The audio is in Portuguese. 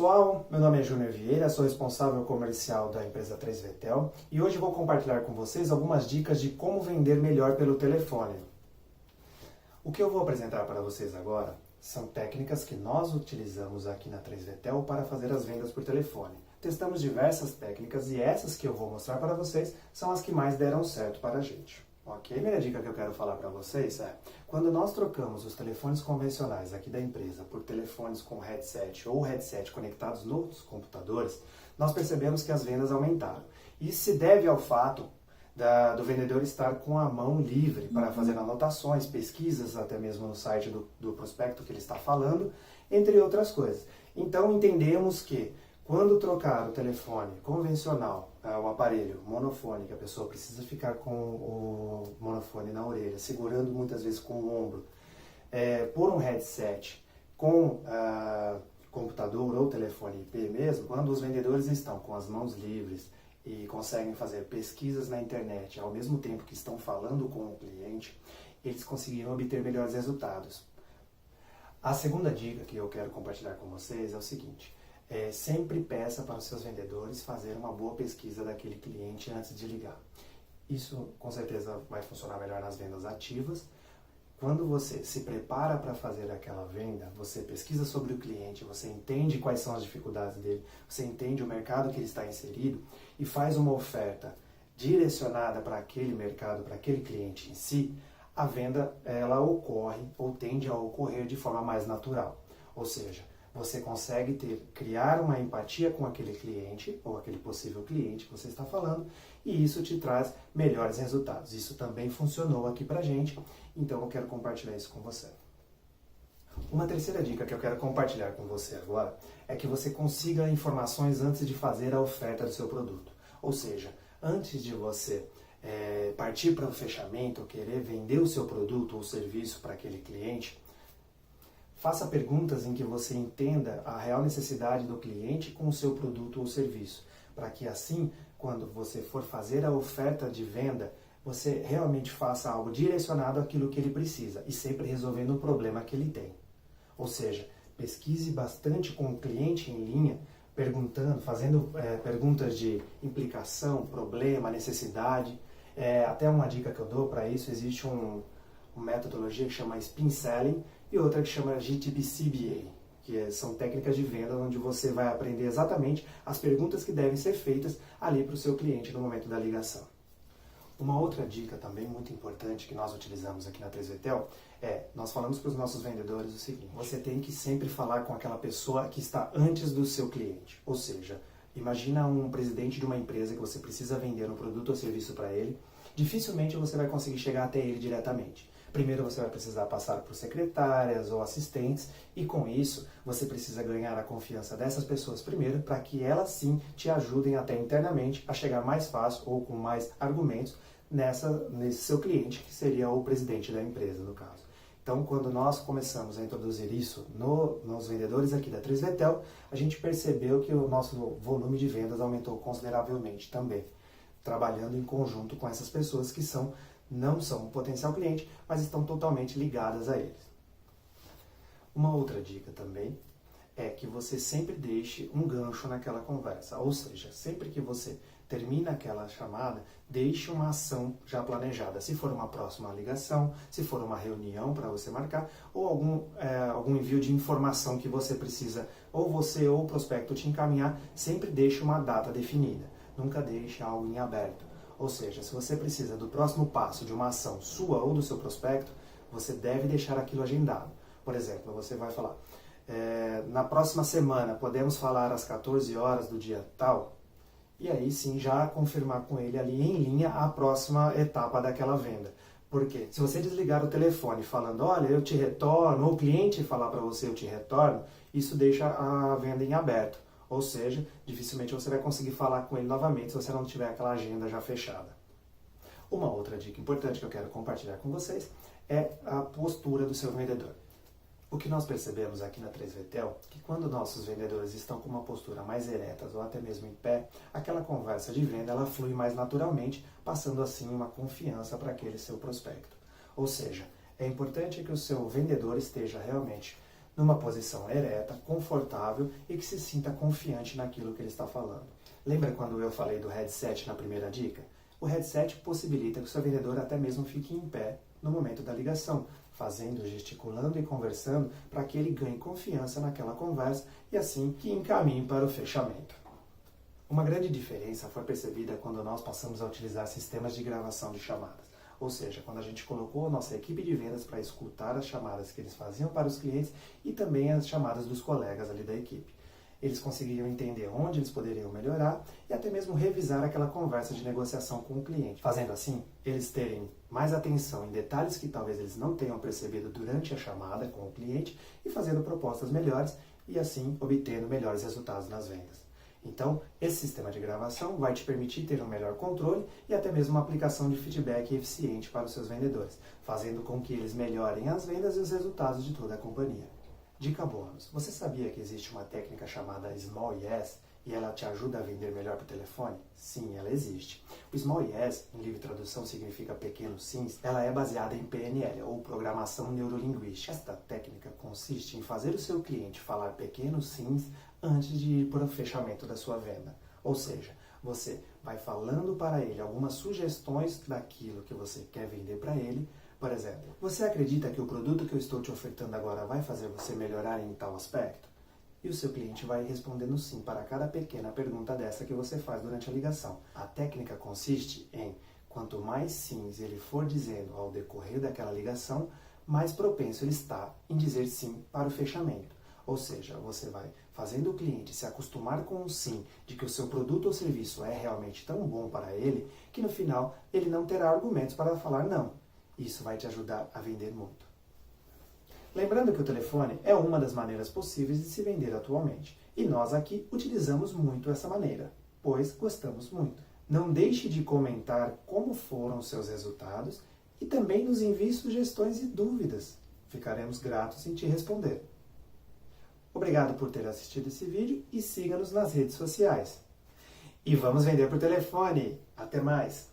pessoal, meu nome é Júnior Vieira, sou responsável comercial da empresa 3Vetel e hoje vou compartilhar com vocês algumas dicas de como vender melhor pelo telefone. O que eu vou apresentar para vocês agora são técnicas que nós utilizamos aqui na 3Vetel para fazer as vendas por telefone. Testamos diversas técnicas e essas que eu vou mostrar para vocês são as que mais deram certo para a gente. Ok? A primeira dica que eu quero falar para vocês é, quando nós trocamos os telefones convencionais aqui da empresa por telefones com headset ou headset conectados nos computadores, nós percebemos que as vendas aumentaram. Isso se deve ao fato do vendedor estar com a mão livre para fazer anotações, pesquisas, até mesmo no site do prospecto que ele está falando, entre outras coisas. Então entendemos que quando trocar o telefone convencional, o aparelho monofone, que a pessoa precisa ficar com o monofone na orelha, segurando muitas vezes com o ombro, por um headset com computador ou telefone IP mesmo, quando os vendedores estão com as mãos livres e conseguem fazer pesquisas na internet ao mesmo tempo que estão falando com o cliente, eles conseguiram obter melhores resultados. A segunda dica que eu quero compartilhar com vocês é o seguinte: sempre peça para os seus vendedores fazer uma boa pesquisa daquele cliente antes de ligar. Isso com certeza vai funcionar melhor nas vendas ativas. Quando você se prepara para fazer aquela venda, você pesquisa sobre o cliente, você entende quais são as dificuldades dele, você entende o mercado que ele está inserido e faz uma oferta direcionada para aquele mercado, para aquele cliente em si, a venda ela ocorre ou tende a ocorrer de forma mais natural. Ou seja, você consegue criar uma empatia com aquele cliente ou aquele possível cliente que você está falando e isso te traz melhores resultados. Isso também funcionou aqui pra gente, então eu quero compartilhar isso com você. Uma terceira dica que eu quero compartilhar com você agora é que você consiga informações antes de fazer a oferta do seu produto. Ou seja, antes de você partir para o fechamento, querer vender o seu produto ou serviço para aquele cliente, faça perguntas em que você entenda a real necessidade do cliente com o seu produto ou serviço, para que assim, quando você for fazer a oferta de venda, você realmente faça algo direcionado àquilo que ele precisa e sempre resolvendo o problema que ele tem. Ou seja, pesquise bastante com o cliente em linha, perguntando, fazendo perguntas de implicação, problema, necessidade. Até uma dica que eu dou para isso, existe uma metodologia que chama Spin Selling e outra que chama GTBCBA, que são técnicas de venda onde você vai aprender exatamente as perguntas que devem ser feitas ali para o seu cliente no momento da ligação. Uma outra dica também muito importante que nós utilizamos aqui na 3Vetel nós falamos para os nossos vendedores o seguinte: você tem que sempre falar com aquela pessoa que está antes do seu cliente. Ou seja, imagina um presidente de uma empresa que você precisa vender um produto ou serviço para ele, dificilmente você vai conseguir chegar até ele diretamente. Primeiro você vai precisar passar por secretárias ou assistentes e com isso você precisa ganhar a confiança dessas pessoas primeiro para que elas sim te ajudem até internamente a chegar mais fácil ou com mais argumentos nesse seu cliente, que seria o presidente da empresa no caso. Então quando nós começamos a introduzir isso nos vendedores aqui da 3Vetel, a gente percebeu que o nosso volume de vendas aumentou consideravelmente também, trabalhando em conjunto com essas pessoas que não são um potencial cliente, mas estão totalmente ligadas a eles. Uma outra dica também é que você sempre deixe um gancho naquela conversa, ou seja, sempre que você termina aquela chamada, deixe uma ação já planejada. Se for uma próxima ligação, se for uma reunião para você marcar, ou algum envio de informação que você precisa, ou você ou o prospecto te encaminhar, sempre deixe uma data definida. Nunca deixe algo em aberto. Ou seja, se você precisa do próximo passo de uma ação sua ou do seu prospecto, você deve deixar aquilo agendado. Por exemplo, você vai falar, na próxima semana podemos falar às 14 horas do dia tal? E aí sim já confirmar com ele ali em linha a próxima etapa daquela venda. Porque se você desligar o telefone falando, olha, eu te retorno, ou o cliente falar para você, eu te retorno, isso deixa a venda em aberto. Ou seja, dificilmente você vai conseguir falar com ele novamente se você não tiver aquela agenda já fechada. Uma outra dica importante que eu quero compartilhar com vocês é a postura do seu vendedor. O que nós percebemos aqui na 3Vetel é que quando nossos vendedores estão com uma postura mais ereta ou até mesmo em pé, aquela conversa de venda ela flui mais naturalmente, passando assim uma confiança para aquele seu prospecto. Ou seja, é importante que o seu vendedor esteja realmente numa posição ereta, confortável e que se sinta confiante naquilo que ele está falando. Lembra quando eu falei do headset na primeira dica? O headset possibilita que o seu vendedor até mesmo fique em pé no momento da ligação, fazendo, gesticulando e conversando para que ele ganhe confiança naquela conversa e assim que encaminhe para o fechamento. Uma grande diferença foi percebida quando nós passamos a utilizar sistemas de gravação de chamadas. Ou seja, quando a gente colocou a nossa equipe de vendas para escutar as chamadas que eles faziam para os clientes e também as chamadas dos colegas ali da equipe. Eles conseguiriam entender onde eles poderiam melhorar e até mesmo revisar aquela conversa de negociação com o cliente. Fazendo assim, eles terem mais atenção em detalhes que talvez eles não tenham percebido durante a chamada com o cliente e fazendo propostas melhores e assim obtendo melhores resultados nas vendas. Então, esse sistema de gravação vai te permitir ter um melhor controle e até mesmo uma aplicação de feedback eficiente para os seus vendedores, fazendo com que eles melhorem as vendas e os resultados de toda a companhia. Dica bônus: você sabia que existe uma técnica chamada Small Yes e ela te ajuda a vender melhor por telefone? Sim, ela existe. O Small Yes, em livre tradução significa pequenos sims, ela é baseada em PNL, ou Programação Neurolinguística. Esta técnica consiste em fazer o seu cliente falar pequenos sims antes de ir para o fechamento da sua venda. Ou seja, você vai falando para ele algumas sugestões daquilo que você quer vender para ele. Por exemplo, você acredita que o produto que eu estou te ofertando agora vai fazer você melhorar em tal aspecto? E o seu cliente vai respondendo sim para cada pequena pergunta dessa que você faz durante a ligação. A técnica consiste em, quanto mais sims ele for dizendo ao decorrer daquela ligação, mais propenso ele está em dizer sim para o fechamento. Ou seja, você vai fazendo o cliente se acostumar com o sim de que o seu produto ou serviço é realmente tão bom para ele, que no final ele não terá argumentos para falar não. Isso vai te ajudar a vender muito. Lembrando que o telefone é uma das maneiras possíveis de se vender atualmente. E nós aqui utilizamos muito essa maneira, pois gostamos muito. Não deixe de comentar como foram os seus resultados e também nos envie sugestões e dúvidas. Ficaremos gratos em te responder. Obrigado por ter assistido esse vídeo e siga-nos nas redes sociais. E vamos vender por telefone! Até mais!